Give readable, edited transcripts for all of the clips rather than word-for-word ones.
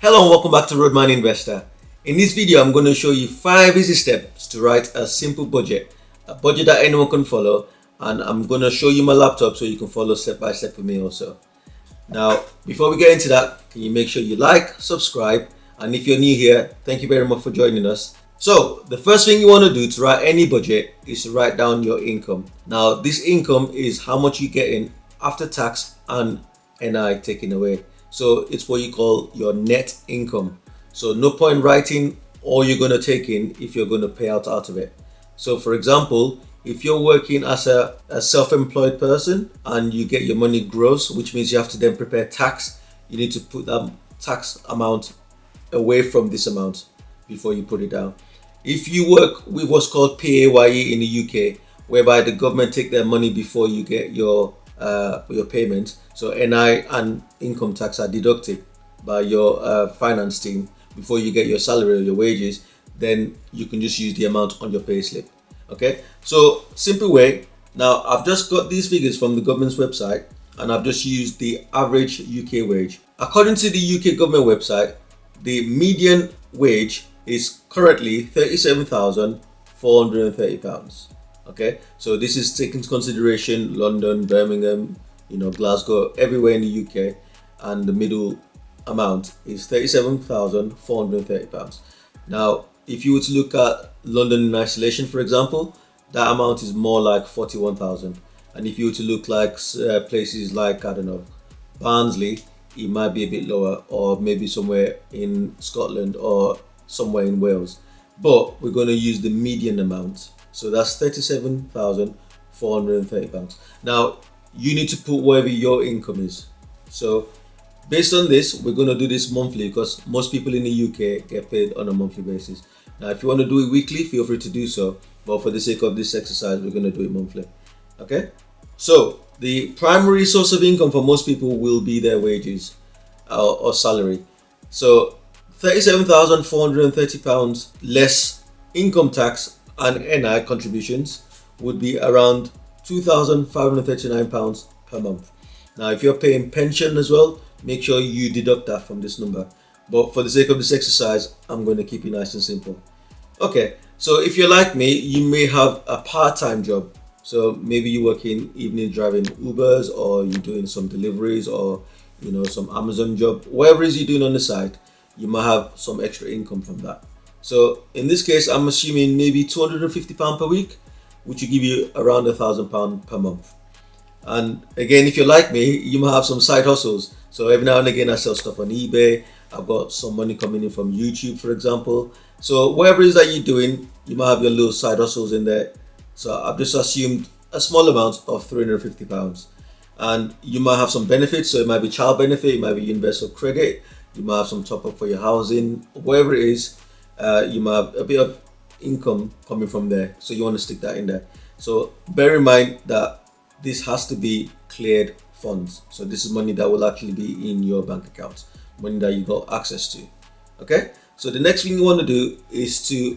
Hello and welcome back to Roadman Investor. In this video, I'm going to show you 5 easy steps to write a simple budget, a budget that anyone can follow, and I'm going to show you my laptop so you can follow step by step with me also. Now, before we get into that, can you make sure you like, subscribe, and if you're new here, thank you very much for joining us. So, the first thing you want to do to write any budget is to write down your income. Now, this income is how much you get in after tax and NI taken away. So it's what you call your net income. So no point writing all you're going to take in if you're going to pay out of it. So for example, if you're working as a self-employed person and you get your money gross, which means you have to then prepare tax, you need to put that tax amount away from this amount before you put it down. If you work with what's called PAYE in the UK, whereby the government take their money before you get your payment, so NI and income tax are deducted by your finance team before you get your salary or your wages, then you can just use the amount on your payslip. Okay, so simple way. Now I've just got these figures from the government's website and I've just used the average UK wage. According to the UK government website, the median wage is currently £37,430. Okay, so this is taking into consideration London, Birmingham, Glasgow, everywhere in the UK, and the middle amount is £37,430. Now, if you were to look at London in isolation, for example, that amount is more like 41,000. And if you were to look like places like, I don't know, Barnsley, it might be a bit lower, or maybe somewhere in Scotland or somewhere in Wales. But we're going to use the median amount. So that's £37,430. Now, you need to put whatever your income is. So based on this, we're going to do this monthly because most people in the UK get paid on a monthly basis. Now, if you want to do it weekly, feel free to do so. But for the sake of this exercise, we're going to do it monthly. Okay? So the primary source of income for most people will be their wages or salary. So £37,430 less income tax and NI contributions would be around £2,539 per month. Now, if you're paying pension as well, make sure you deduct that from this number. But for the sake of this exercise, I'm going to keep it nice and simple. Okay, so if you're like me, you may have a part-time job. So maybe you're working evening driving Ubers, or you're doing some deliveries, or some Amazon job. Whatever it is you're doing on the side, you might have some extra income from that. So in this case, I'm assuming maybe £250 per week, which will give you around £1,000 per month. And again, if you're like me, you might have some side hustles. So every now and again, I sell stuff on eBay. I've got some money coming in from YouTube, for example. So whatever it is that you're doing, you might have your little side hustles in there. So I've just assumed a small amount of £350. And you might have some benefits. So it might be child benefit, it might be universal credit, you might have some top up for your housing, whatever it is. You might have a bit of income coming from there, so you want to stick that in there. So bear in mind that this has to be cleared funds. So this is money that will actually be in your bank account, money that you got access to. Okay, so the next thing you want to do is to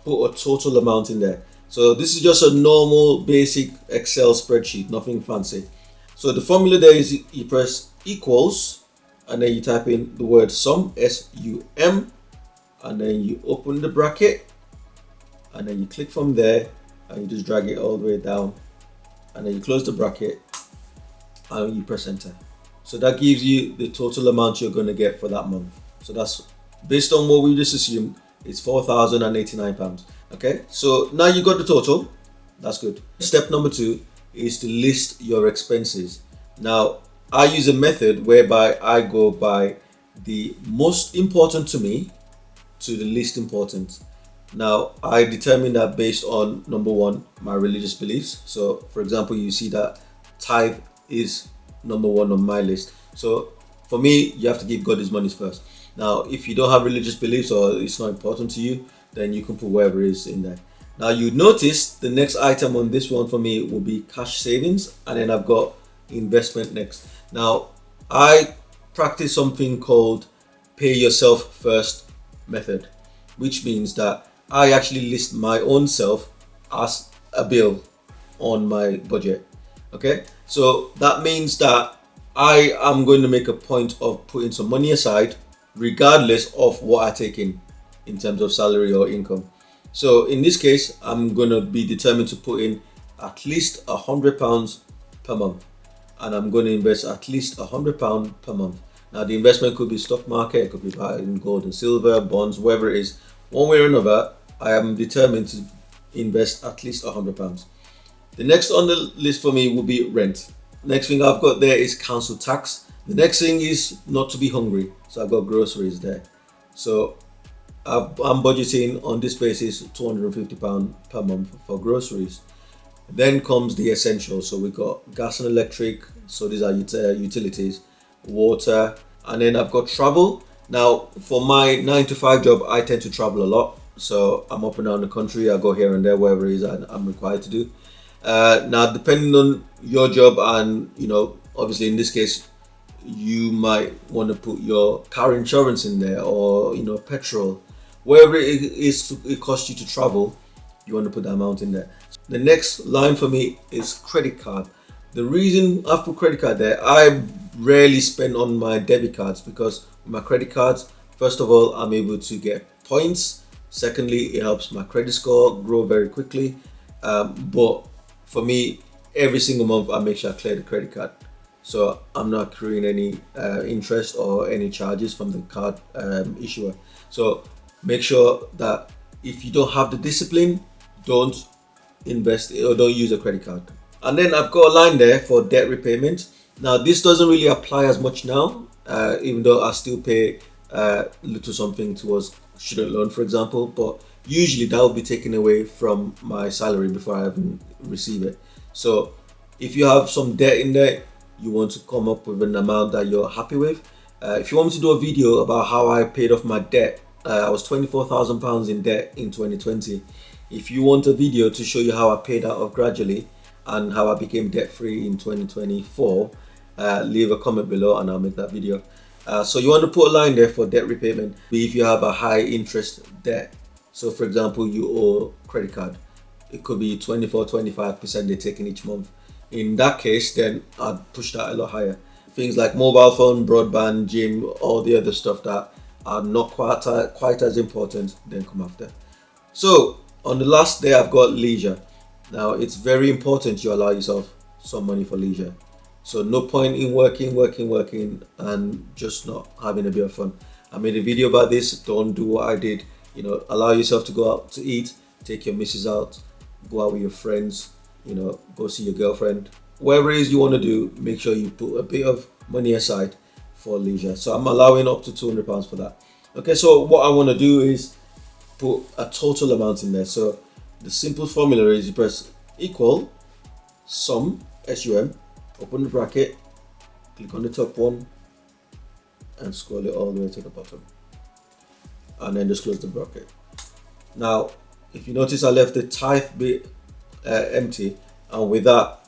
put a total amount in there. So this is just a normal basic Excel spreadsheet, nothing fancy. So the formula there is you press equals and then you type in the word sum, SUM, and then you open the bracket and then you click from there and you just drag it all the way down, and then you close the bracket and you press enter. So that gives you the total amount you're going to get for that month. So that's based on what we just assumed, it's £4,089. Okay, so now you got the total. That's good. Step number 2 is to list your expenses. Now I use a method whereby I go by the most important to me to the least important. Now I determine that based on, number 1, my religious beliefs. So for example, you see that tithe is number 1 on my list. So for me, you have to give God his money first. Now if you don't have religious beliefs or it's not important to you, then you can put whatever is in there. Now you notice the next item on this one for me will be cash savings, and then I've got investment next. Now I practice something called pay yourself first method, which means that I actually list my own self as a bill on my budget. Okay, so that means that I am going to make a point of putting some money aside regardless of what I take in terms of salary or income. So in this case, I'm going to be determined to put in at least £100 per month, and I'm going to invest at least £100 per month. Now the investment could be stock market, it could be buying gold and silver, bonds, whatever it is. One way or another, I am determined to invest at least £100. The next on the list for me will be rent. Next thing I've got there is council tax. The next thing is not to be hungry, so I've got groceries there. So I'm budgeting on this basis £250 per month for groceries. Then comes the essentials. So we've got gas and electric, so these are utilities, water, and then I've got travel. Now for my 9 to 5 job, I tend to travel a lot, so I'm up and down the country. I go here and there, wherever it is I'm required to do. Now depending on your job, and obviously in this case you might want to put your car insurance in there, or petrol, wherever it costs you to travel, you want to put that amount in there. The next line for me is credit card. The reason I put credit card there, I rarely spend on my debit cards, because with my credit cards, first of all, I'm able to get points. Secondly, it helps my credit score grow very quickly. But for me, every single month I make sure I clear the credit card, so I'm not accruing any interest or any charges from the card issuer. So make sure that if you don't have the discipline, don't invest or don't use a credit card. And then I've got a line there for debt repayment. Now this doesn't really apply as much now, even though I still pay little something towards student loan, for example, but usually that will be taken away from my salary before I even receive it. So if you have some debt in there, you want to come up with an amount that you're happy with. If you want me to do a video about how I paid off my debt, I was £24,000 in debt in 2020. If you want a video to show you how I paid that off gradually and how I became debt free in 2024, leave a comment below and I'll make that video. So you want to put a line there for debt repayment. If you have a high interest debt, so for example you owe credit card, it could be 24-25% they're taking each month. In that case, then I'd push that a lot higher. Things like mobile phone, broadband, gym, all the other stuff that are not quite as important, then come after. So on the last day, I've got leisure. Now it's very important you allow yourself some money for leisure. So no point in working and just not having a bit of fun. I made a video about this. Don't do what I did. Allow yourself to go out to eat, take your missus out, go out with your friends, go see your girlfriend. Whatever it is you want to do, make sure you put a bit of money aside for leisure. So I'm allowing up to £200 for that. Okay, so what I want to do is put a total amount in there. So the simple formula is you press equal sum, SUM, open the bracket, click on the top one and scroll it all the way to the bottom, and then just close the bracket. Now if you notice, I left the tithe bit empty, and with that,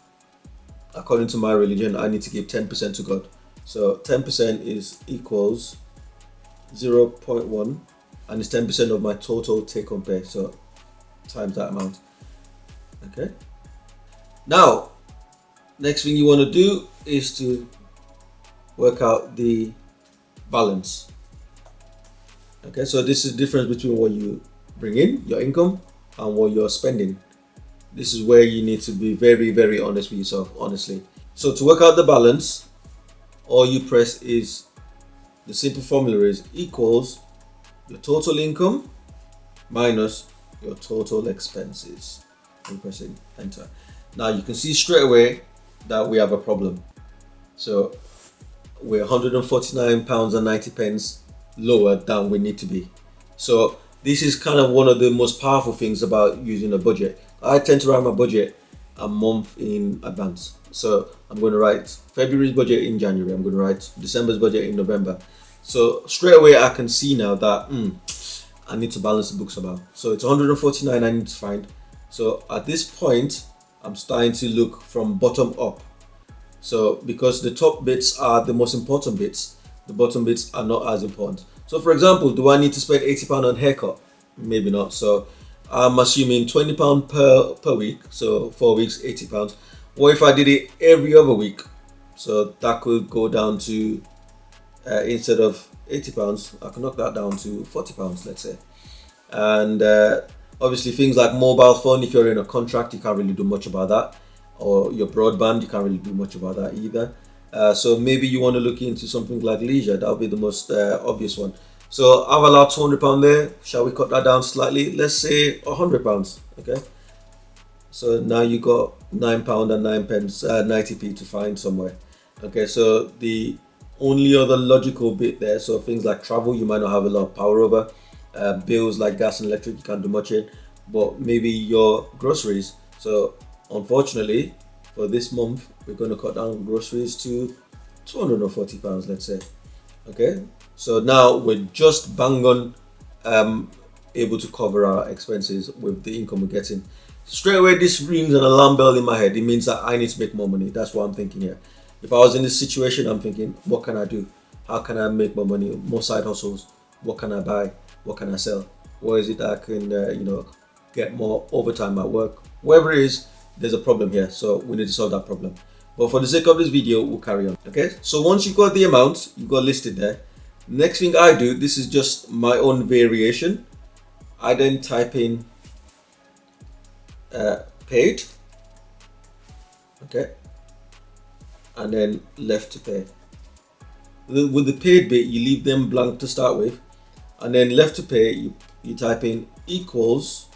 according to my religion, I need to give 10% to God. So 10% is equals 0.1, and it's 10% of my total take-home pay, so times that amount. Okay, now next thing you want to do is to work out the balance. Okay, so this is the difference between what you bring in, your income, and what you're spending. This is where you need to be very honest with yourself, honestly. So to work out the balance, all you press is, the simple formula is equals your total income minus your total expenses, and pressing enter. Now you can see straight away that we have a problem. So we're £149.90 lower than we need to be. So this is kind of one of the most powerful things about using a budget. I tend to write my budget a month in advance. So I'm going to write February's budget in January. I'm going to write December's budget in November. So straight away I can see now that I need to balance the books somehow. So it's 149 I need to find. So at this point, I'm starting to look from bottom up. So because the top bits are the most important bits, the bottom bits are not as important. So for example, do I need to spend £80 on haircut? Maybe not. So I'm assuming £20 per week. So 4 weeks, £80. What if I did it every other week? So that could go down to instead of £80, I can knock that down to £40, let's say. And obviously things like mobile phone, if you're in a contract, you can't really do much about that, or your broadband, you can't really do much about that either. So maybe you want to look into something like leisure. That'll be the most obvious one. So I've allowed £200 there. Shall we cut that down slightly? Let's say £100. Okay. So now you got £9 and 9 pence, 90p to find somewhere. Okay. So the only other logical bit there, so things like travel, you might not have a lot of power over. Bills like gas and electric, you can't do much in. But maybe your groceries. So unfortunately, for this month, we're going to cut down groceries to £240, let's say. Okay, so now we're just bang on able to cover our expenses with the income we're getting. Straight away, this rings an alarm bell in my head. It means that I need to make more money. That's what I'm thinking here. If I was in this situation, I'm thinking, what can I do? How can I make more money? More side hustles. What can I buy? What can I sell? Where is it that I can, get more overtime at work? Wherever it is, there's a problem here. So we need to solve that problem. But for the sake of this video, we'll carry on. Okay. So once you've got the amount, you've got listed there. Next thing I do, this is just my own variation. I then type in paid. Okay. And then left to pay. With the paid bit, you leave them blank to start with. And then left to pay, you type in equals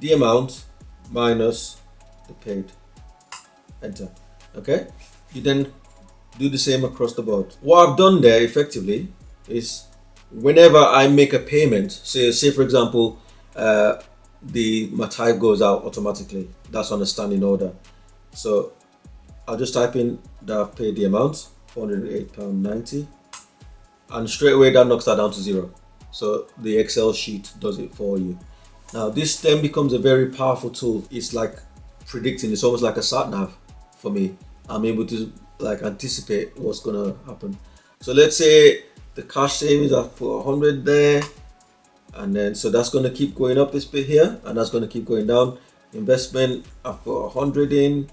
the amount minus the paid. Enter. Okay. You then do the same across the board. What I've done there effectively is whenever I make a payment, say for example, my type goes out automatically. That's on a standing order. So I'll just type in that I've paid the amount, £408.90, and straight away that knocks that down to 0. So the Excel sheet does it for you. Now this then becomes a very powerful tool. It's like predicting. It's almost like a sat nav for me. I'm able to like anticipate what's gonna happen. So let's say the cash savings, I've put 100 there, and then so that's gonna keep going up this bit here, and that's gonna keep going down. Investment, I've put 100 in.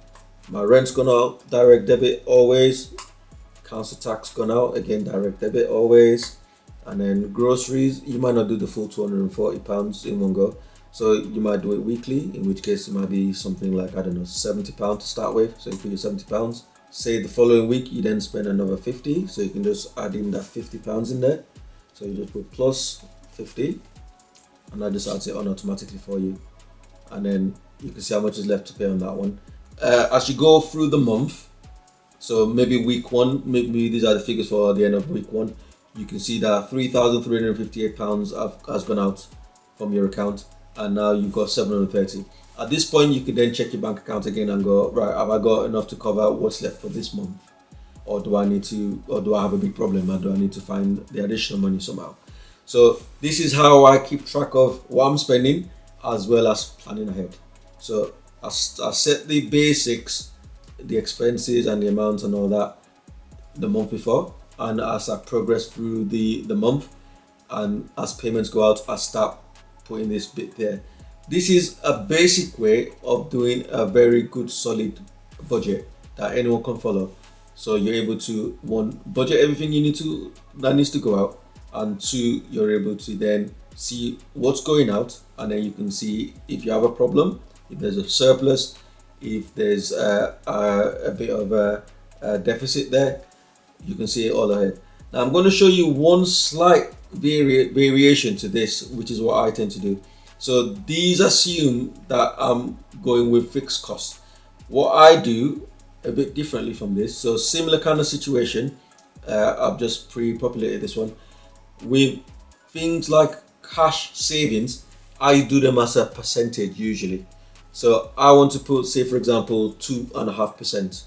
My rent's gone out, direct debit always. Council tax gone out, again direct debit always. And then groceries, you might not do the full £240 in one go. So you might do it weekly, in which case it might be something like, I don't know, £70 to start with. So you put your £70. Say the following week you then spend another 50, so you can just add in that £50 in there. So you just put plus 50, and that just adds it on automatically for you. And then you can see how much is left to pay on that one. As you go through the month, so maybe week 1, maybe these are the figures for the end of week 1, you can see that £3,358 has gone out from your account, and now you've got 730. At this point, you can then check your bank account again and go, right, have I got enough to cover what's left for this month? Or do I have a big problem, and do I need to find the additional money somehow? So this is how I keep track of what I'm spending, as well as planning ahead. So I set the basics, the expenses and the amounts and all that the month before, and as I progress through the month and as payments go out, I start putting this bit there. This is a basic way of doing a very good solid budget that anyone can follow. So you're able to, 1, budget everything that needs to go out, and 2, you're able to then see what's going out, and then you can see if you have a problem, if there's a surplus, if there's a bit of a deficit there, you can see it all ahead. Now I'm going to show you one slight variation to this, which is what I tend to do. So these assume that I'm going with fixed costs. What I do a bit differently from this, so similar kind of situation, I've just pre-populated this one. With things like cash savings, I do them as a percentage usually. So I want to put, say for example, 2.5%.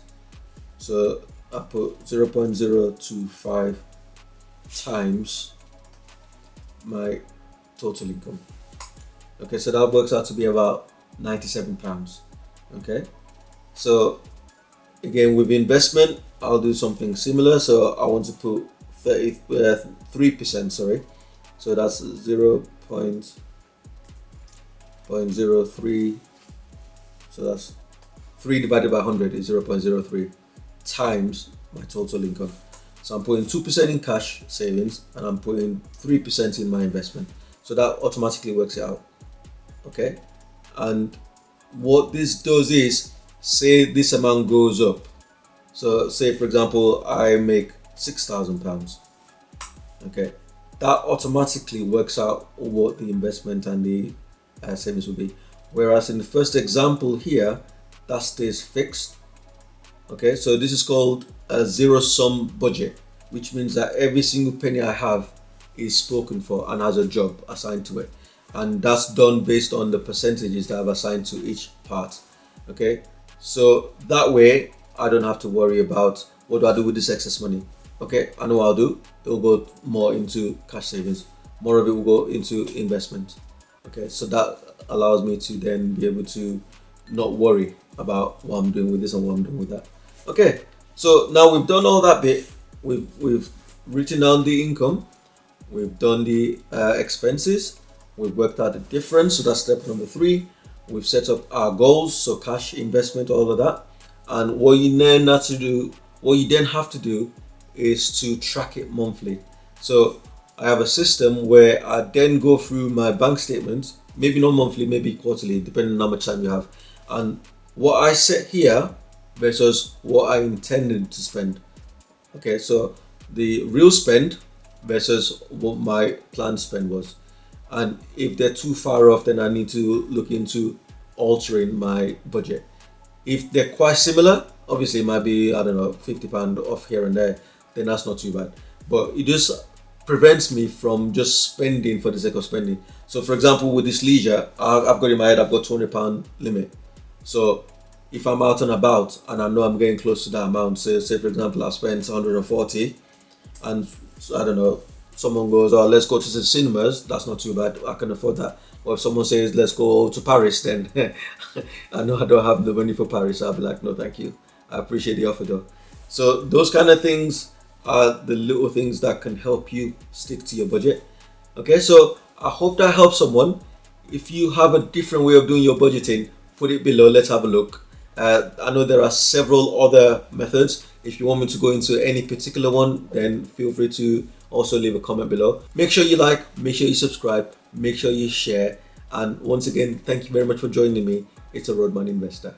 So I put 0.025 times my total income. Okay, so that works out to be about £97. Okay, so again with investment, I'll do something similar. So I want to put 3%, sorry. So that's 0.03. So that's 3 divided by 100 is 0.03 times my total income. So I'm putting 2% in cash savings and I'm putting 3% in my investment. So that automatically works it out. Okay. And what this does is, say this amount goes up. So say for example, I make £6,000. Okay. That automatically works out what the investment and the savings will be. Whereas in the first example here, that stays fixed. Okay, so this is called a zero-sum budget, which means that every single penny I have is spoken for and has a job assigned to it, and that's done based on the percentages that I've assigned to each part. Okay, so that way I don't have to worry about what do I do with this excess money. Okay, I know what I'll do. It will go more into cash savings, more of it will go into investment. Okay, so that allows me to then be able to not worry about what I'm doing with this and what I'm doing with that. Okay, so now we've done all that bit. We've written down the income, we've done the expenses, we've worked out the difference, so that's step number 3. We've set up our goals, so cash, investment, all of that. And what you then have to do is to track it monthly. So I have a system where I then go through my bank statements, maybe not monthly, maybe quarterly, depending on how much time you have, and what I set here versus what I intended to spend. Okay, so the real spend versus what my planned spend was. And if they're too far off, then I need to look into altering my budget. If they're quite similar, obviously it might be, I don't know, £50 off here and there, then that's not too bad. But it just prevents me from just spending for the sake of spending. So for example, with this leisure, I've got in my head, I've got £200 limit. So if I'm out and about and I know I'm getting close to that amount, say for example, I've spent 140 and I don't know, someone goes, oh, let's go to the cinemas, that's not too bad, I can afford that. Or if someone says, let's go to Paris, then I know I don't have the money for Paris, I'll be like, no, thank you. I appreciate the offer though. So those kind of things are the little things that can help you stick to your budget. Okay, so I hope that helps someone. If you have a different way of doing your budgeting, put it below, let's have a look. I know there are several other methods. If you want me to go into any particular one, then feel free to also leave a comment below. Make sure you like, make sure you subscribe, make sure you share. And once again, thank you very much for joining me. It's a Roadman Investor.